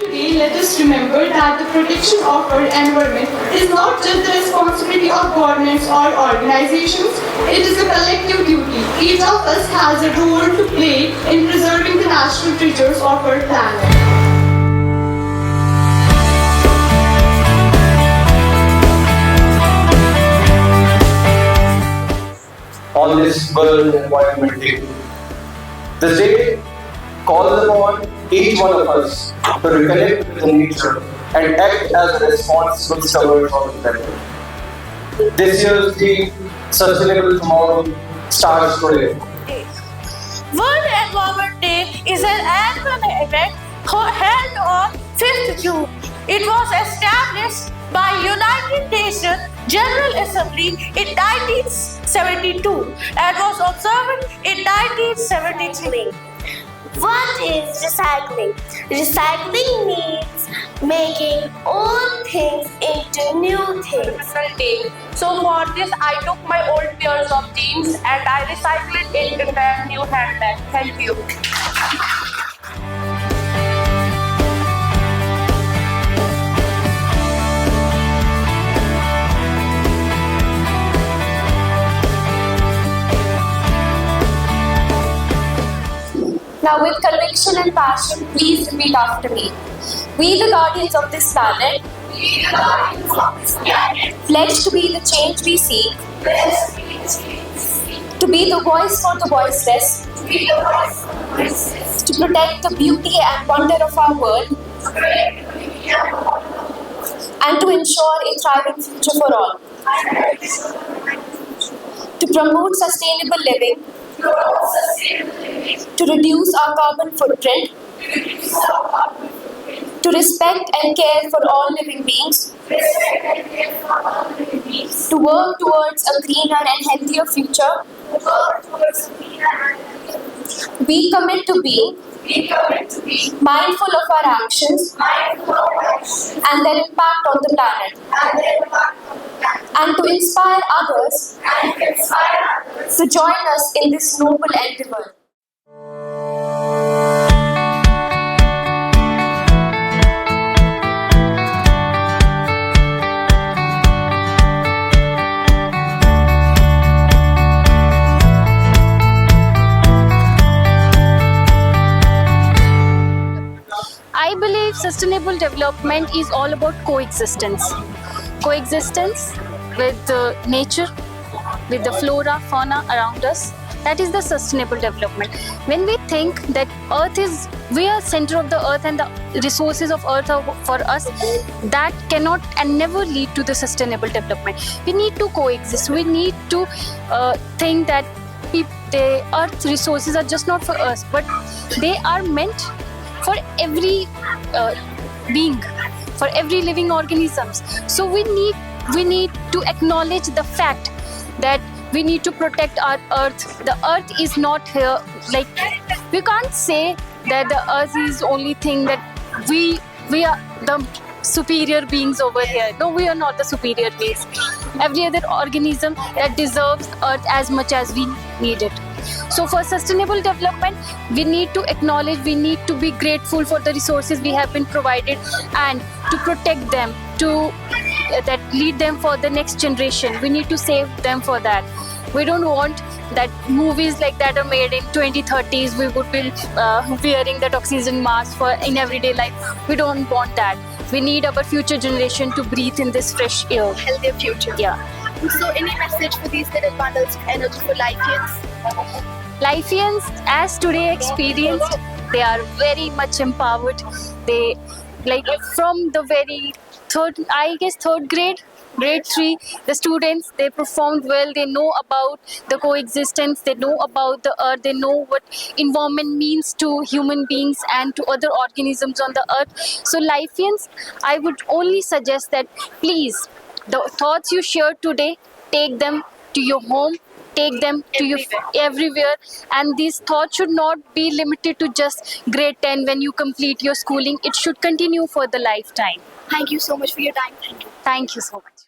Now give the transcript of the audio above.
Today, let us remember that the protection of our environment is not just the responsibility of governments or organizations, it is a collective duty. Each of us has a role to play in preserving the natural treasures of our planet. On this World Environment Day. This day calls upon each one of us to reconnect with the nature and act as a responsible stewards of the planet. This year's theme, Sustainable Tomorrow, starts today. World Environment Day is an annual event held on 5th June. It was established by United Nations General Assembly in 1972 and was observed in 1973. What is recycling? Recycling means making old things into new things. So for this, I took my old pairs of jeans and I recycled it into a new handbag. Thank you. Now, with conviction and passion, please repeat after me. We, the guardians of this planet, pledge to be the change we seek, to be the voice for the voiceless, to protect the beauty and wonder of our world, and to ensure a thriving future for all. To promote sustainable living, to reduce our carbon footprint, to respect and care for all living beings, to work towards a greener and healthier future. We commit to being mindful of our actions and their impact on the planet, and to inspire others to join us in this noble endeavor. I believe sustainable development is all about coexistence. Coexistence with nature, with the flora, fauna around us. That is the sustainable development. When we think that we are center of the earth and the resources of earth are for us, that cannot and never lead to the sustainable development. We need to coexist. We need to think that the earth resources are just not for us, but they are meant for every being, for every living organisms. So we need to acknowledge the fact that we need to protect our earth. The earth is not here, like we can't say that the earth is the only thing that we are the superior beings over here. No, we are not the superior beings. Every other organism that deserves earth as much as we need it. So for sustainable development, we need to acknowledge, we need to be grateful for the resources we have been provided and to protect them, to that lead them for the next generation. We need to save them for that. We don't want that movies like that are made in 2030s. We would be wearing that oxygen mask for in everyday life. We don't want that. We need our future generation to breathe in this fresh air. Healthier future. Yeah. So any message for these little bundles of energy for Lithians? Lithians, as today experienced, they are very much empowered. They, like from the very third grade 3, the students, they performed well. They know about the coexistence, they know about the earth, they know what environment means to human beings and to other organisms on the earth. So Lithians, I would only suggest that please, the thoughts you shared today, take them to your home, take them to you everywhere, and these thoughts should not be limited to just grade 10 when you complete your schooling. It should continue for the lifetime. Thank you so much for your time. Thank you so much.